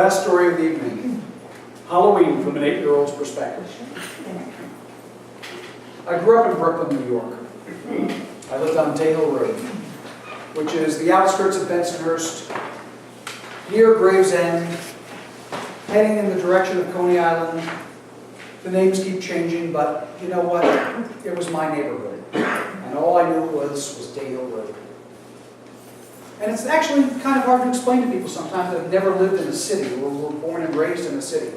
last story of the evening. Halloween from an 8-year-old's perspective. I grew up in Brooklyn, New York. I lived on Day Hill Road, which is the outskirts of Bensonhurst, near Gravesend, heading in the direction of Coney Island. The names keep changing, but you know what? It was my neighborhood. And all I knew was Day Hill Road. And it's actually kind of hard to explain to people sometimes that have never lived in a city or were born and raised in a city.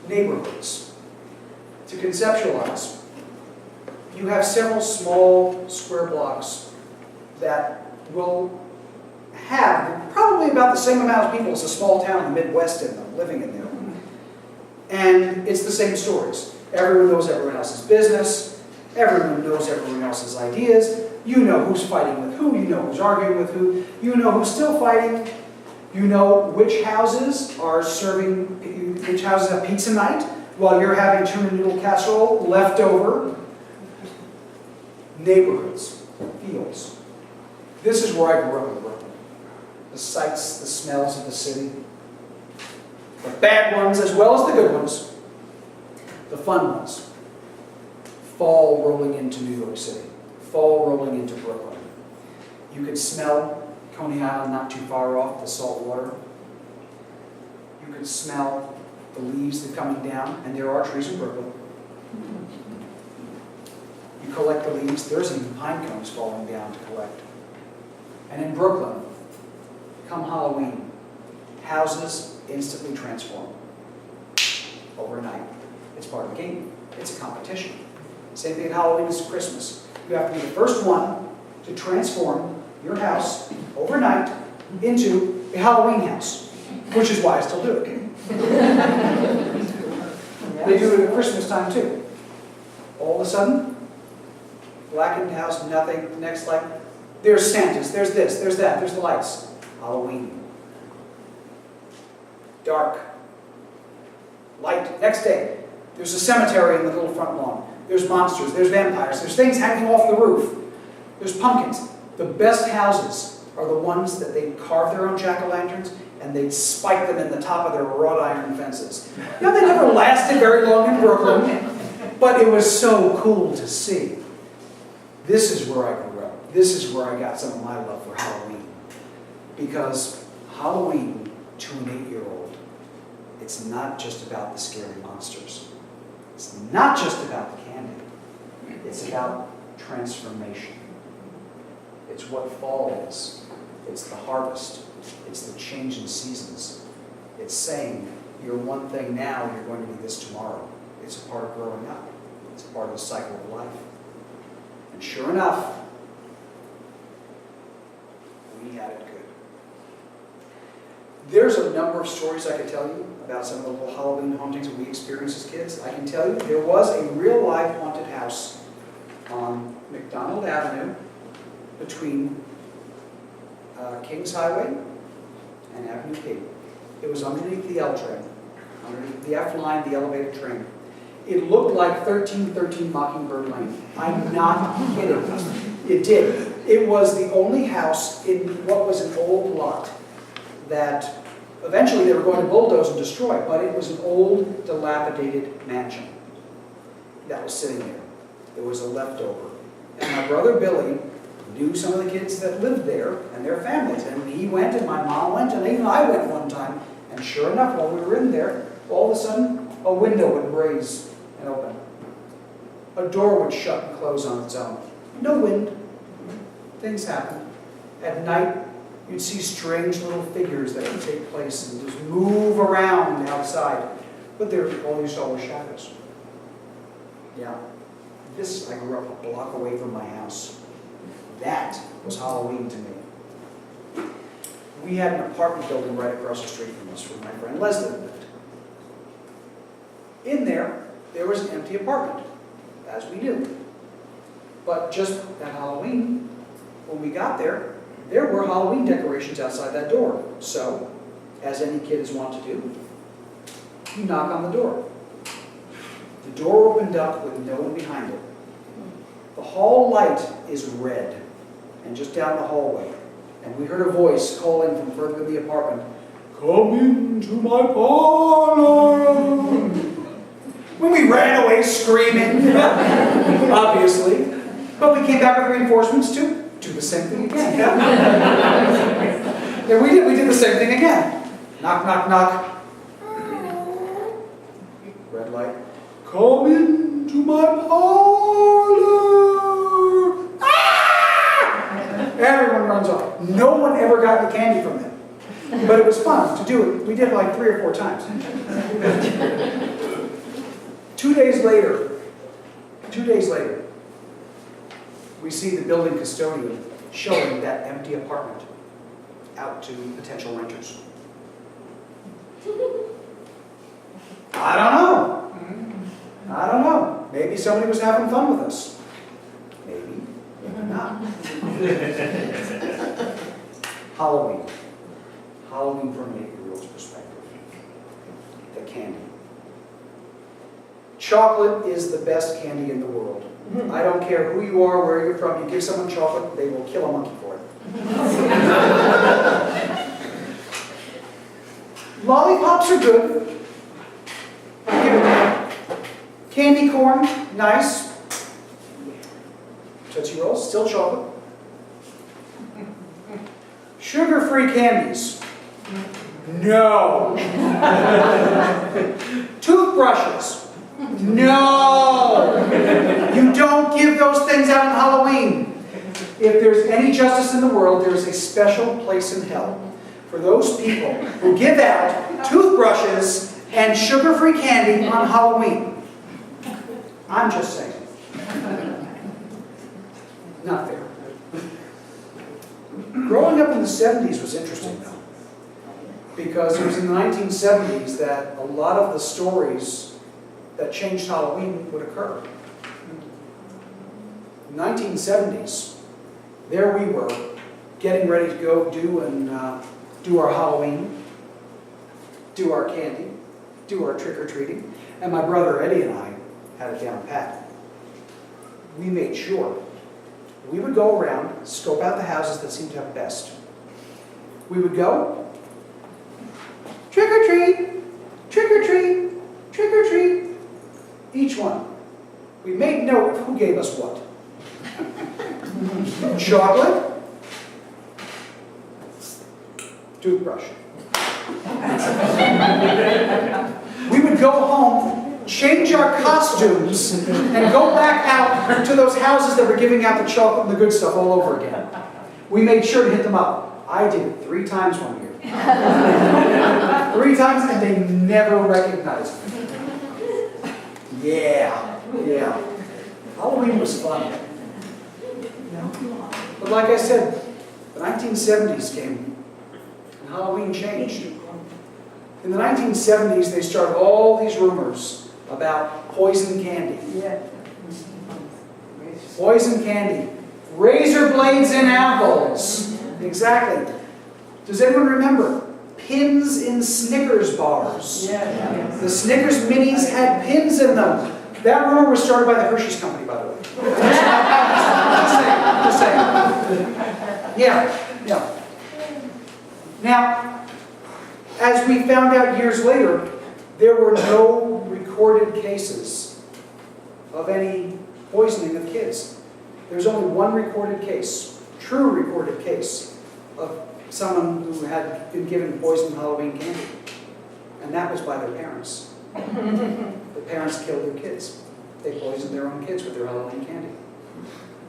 Neighborhoods. To conceptualize, you have several small square blocks that will have probably about the same amount of people as a small town in the Midwest in them, living in there. And it's the same stories. Everyone knows everyone else's business. Everyone knows everyone else's ideas. You know who's fighting with who. You know who's arguing with who. You know who's still fighting. You know which houses are which houses have pizza night while you're having tuna noodle casserole left over. Neighborhoods, fields. This is where I grew up in Brooklyn. The sights, the smells of the city. The bad ones as well as the good ones. The fun ones. Fall rolling into New York City. Fall rolling into Brooklyn. You could smell Coney Island not too far off, the salt water. You could smell the leaves that are coming down, and there are trees in Brooklyn. You collect the leaves, there's even pine cones falling down to collect. And in Brooklyn, come Halloween, houses instantly transform. Overnight. It's part of the game. It's a competition. Same thing at Halloween as Christmas. You have to be the first one to transform your house overnight into a Halloween house, which is why I still do it. They do it at Christmas time too. All of a sudden, blackened house, nothing, next light. There's Santas, there's this, there's that, there's the lights. Halloween. Dark. Light. Next day, there's a cemetery in the little front lawn. There's monsters, there's vampires, there's things hanging off the roof. There's pumpkins. The best houses are the ones that they carve their own jack-o'-lanterns and they spike them in the top of their wrought iron fences. You know, they never lasted very long in Brooklyn, but it was so cool to see. This is where I grew up. This is where I got some of my love for Halloween. Because Halloween, to an 8-year-old, it's not just about the scary monsters. It's not just about the candy. It's about transformation. It's what fall is. It's the harvest. It's the change in seasons. It's saying, you're one thing now, you're going to be this tomorrow. It's a part of growing up. It's a part of the cycle of life. And sure enough, we had it good. There's a number of stories I could tell you about some of the little Halloween hauntings that we experienced as kids. I can tell you there was a real live haunted house on McDonald Avenue between Kings Highway and Avenue K. It was underneath the L train, underneath the F line, the elevated train. It looked like 1313 Mockingbird Lane. I'm not kidding. It did. It was the only house in what was an old lot that eventually they were going to bulldoze and destroy, but it was an old, dilapidated mansion that was sitting there. It was a leftover. And my brother Billy knew some of the kids that lived there and their families. And he went, and my mom went, and even I went one time. And sure enough, while we were in there, all of a sudden, a window would raise and open. A door would shut and close on its own. No wind. Things happen. At night, you'd see strange little figures that would take place and just move around outside. But all you saw were shadows. Yeah. I grew up a block away from my house. That was Halloween to me. We had an apartment building right across the street from us where my friend Leslie lived. In there was an empty apartment, as we knew. But just at Halloween, when we got there were Halloween decorations outside that door. So, as any kid is wont to do, you knock on the door. The door opened up with no one behind it. The hall light is red, and just down the hallway. And we heard a voice calling from further in the apartment, come into my parlor. When we ran away screaming, obviously, but we came back with reinforcements to do the same thing again. Yeah, we did the same thing again. Knock, knock, knock. Red light. Come into my parlor. Ah! Everyone runs off. No one ever got the candy from them. But it was fun to do it. We did it like 3 or 4 times. 2 days later, we see the building custodian showing that empty apartment out to potential renters. I don't know. Maybe somebody was having fun with us. Maybe not. Halloween. Halloween from an 8-year-old's perspective. The candy. Chocolate is the best candy in the world. I don't care who you are, where you're from, you give someone chocolate, they will kill a monkey for it. Lollipops are good. Give it that. Candy corn, nice. Tootsie Rolls, still chocolate. Sugar-free candies. No. Toothbrushes. No! You don't give those things out on Halloween. If there's any justice in the world, there's a special place in hell for those people who give out toothbrushes and sugar-free candy on Halloween. I'm just saying. Not fair. Growing up in the 70s was interesting, though, because it was in the 1970s that a lot of the stories that changed Halloween would occur. In the 1970s, there we were, getting ready to go do our Halloween, do our candy, do our trick-or-treating, and my brother Eddie and I had it down pat. We made sure we would go around, scope out the houses that seemed to have best. We would go, trick-or-treat, trick-or-treat, trick-or-treat. Each one. We made note of who gave us what. Chocolate, toothbrush. We would go home, change our costumes, and go back out to those houses that were giving out the chocolate and the good stuff all over again. We made sure to hit them up. I did it 3 times one year. 3 times, and they never recognized me. Yeah. Halloween was fun. But like I said, the 1970s came, and Halloween changed. In the 1970s, they started all these rumors about poison candy. Poison candy. Razor blades in apples. Exactly. Does anyone remember? Pins in Snickers bars. The Snickers minis had pins in them. That rumor was started by the Hershey's Company, by the way. Just saying. Yeah. Now, as we found out years later, there were no recorded cases of any poisoning of kids. There's only one recorded case, true recorded case, of someone who had been given poisoned Halloween candy. And that was by their parents. The parents killed their kids. They poisoned their own kids with their Halloween candy.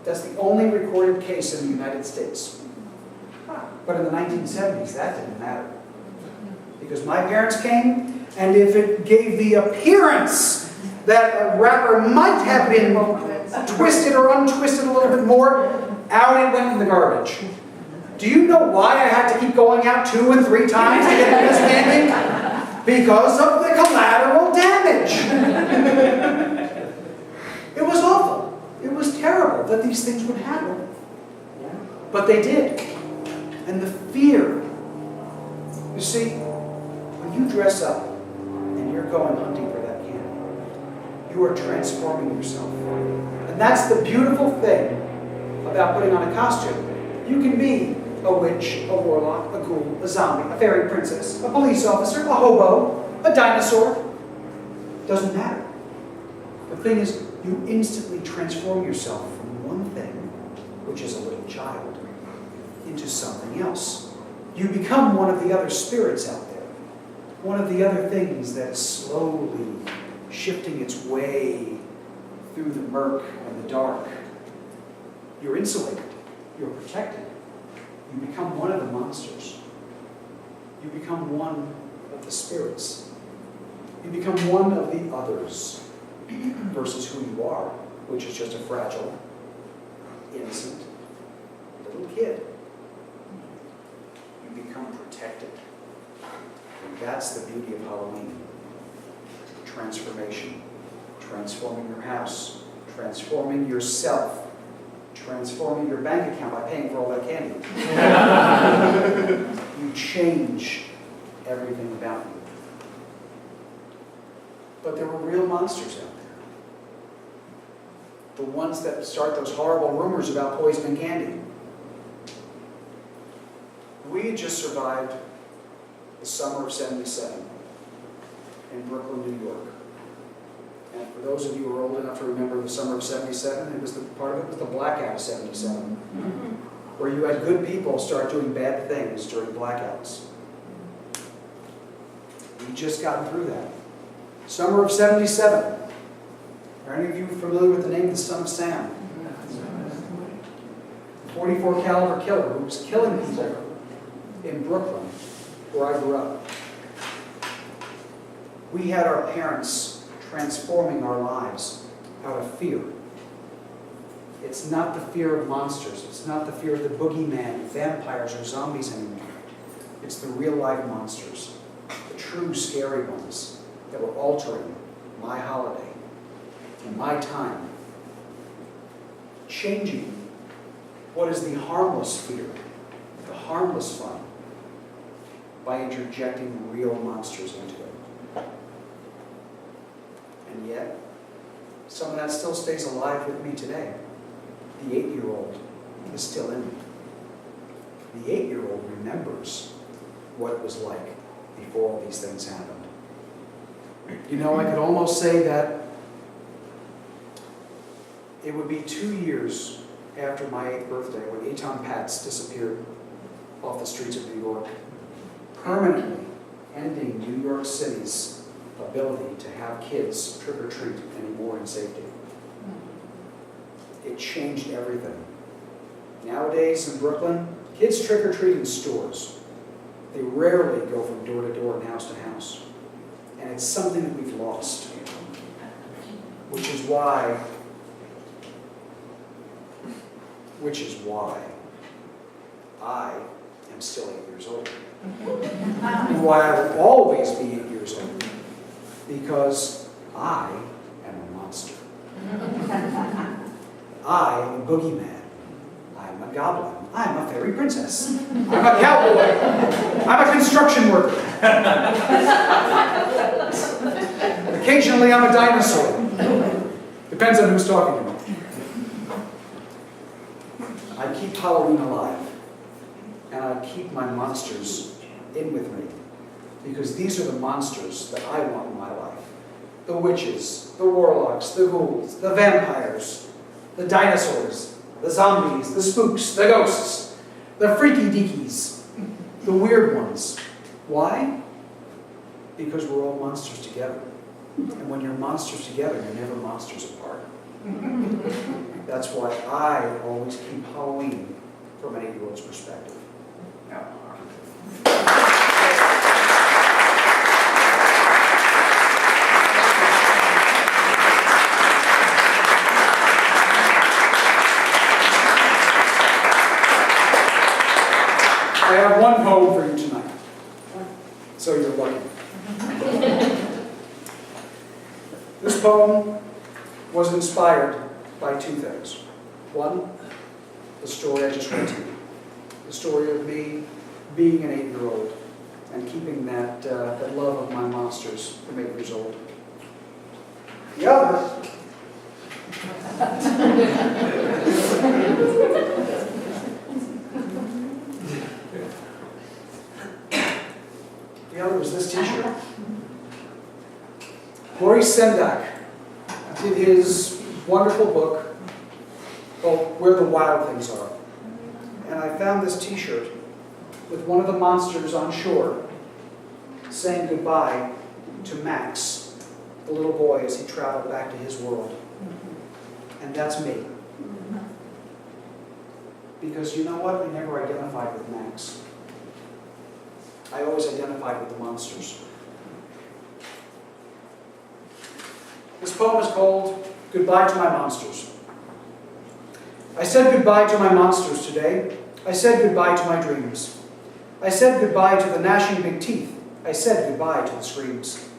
That's the only recorded case in the United States. But in the 1970s, that didn't matter. Because my parents came, and if it gave the appearance that a wrapper might have been twisted or untwisted a little bit more, out it went in the garbage. Do you know why I had to keep going out 2 and 3 times to get this candy? Because of the collateral damage. It was awful. It was terrible that these things would happen. But they did. And the fear. You see, when you dress up and you're going hunting for that candy, you are transforming yourself. And that's the beautiful thing about putting on a costume. You can be a witch, a warlock, a ghoul, a zombie, a fairy princess, a police officer, a hobo, a dinosaur. Doesn't matter. The thing is, you instantly transform yourself from one thing, which is a little child, into something else. You become one of the other spirits out there. One of the other things that's slowly shifting its way through the murk and the dark. You're insulated. You're protected. You become one of the monsters. You become one of the spirits. You become one of the others versus who you are, which is just a fragile, innocent little kid. You become protected. And that's the beauty of Halloween. Transformation. Transforming your house. Transforming yourself. Transforming your bank account by paying for all that candy. You change everything about you. But there were real monsters out there. The ones that start those horrible rumors about poisoning candy. We had just survived the summer of '77 in Brooklyn, New York. And for those of you who are old enough to remember the summer of '77, part of it was the blackout of '77, where you had good people start doing bad things during blackouts. We just gotten through that. Summer of '77. Are any of you familiar with the name of the Son of Sam? 44 caliber killer who was killing people in Brooklyn, where I grew up. We had our parents transforming our lives out of fear. It's not the fear of monsters. It's not the fear of the boogeyman, vampires, or zombies anymore. It's the real life monsters, the true scary ones that were altering my holiday and my time. Changing what is the harmless fear, the harmless fun, by interjecting real monsters into it. And yet, some of that still stays alive with me today. The 8-year-old is still in me. The 8-year-old remembers what it was like before all these things happened. You know, I could almost say that it would be 2 years after my 8th birthday when Eton Patz disappeared off the streets of New York, permanently ending New York City's ability to have kids trick-or-treat anymore in safety. It changed everything. Nowadays in Brooklyn, kids trick-or-treat in stores. They rarely go from door to door and house to house. And it's something that we've lost. Which is why I am still 8 years old. And why I will always be 8 years old. Because I am a monster. I am a boogeyman. I'm a goblin. I'm a fairy princess. I'm a cowboy. I'm a construction worker. Occasionally I'm a dinosaur. Depends on who's talking to me. I keep Halloween alive. And I keep my monsters in with me. Because these are the monsters that I want in my life. The witches, the warlocks, the ghouls, the vampires, the dinosaurs, the zombies, the spooks, the ghosts, the freaky deakies, the weird ones. Why? Because we're all monsters together. And when you're monsters together, you're never monsters apart. That's why I always keep Halloween from an 8-year-old's perspective. I have one poem for you tonight, so you're lucky. This poem was inspired by two things. One, the story I just read to you. The story of me being an 8-year-old and keeping that love of my monsters from 8 years old. The other, it was this t-shirt. Maurice Sendak did his wonderful book called Where the Wild Things Are. And I found this t-shirt with one of the monsters on shore saying goodbye to Max, the little boy, as he traveled back to his world. And that's me. Because you know what? I never identified with Max. I always identified with the monsters. This poem is called Goodbye to My Monsters. I said goodbye to my monsters today. I said goodbye to my dreams. I said goodbye to the gnashing big teeth. I said goodbye to the screams.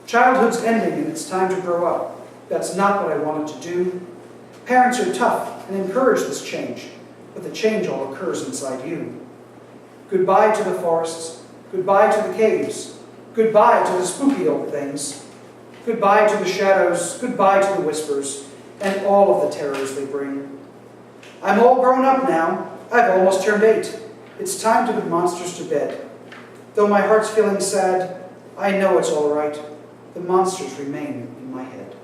Childhood's ending and it's time to grow up. That's not what I wanted to do. Parents are tough and encourage this change, but the change all occurs inside you. Goodbye to the forests. Goodbye to the caves. Goodbye to the spooky old things. Goodbye to the shadows. Goodbye to the whispers and all of the terrors they bring. I'm all grown up now. I've almost turned 8. It's time to put monsters to bed. Though my heart's feeling sad, I know it's all right. The monsters remain in my head.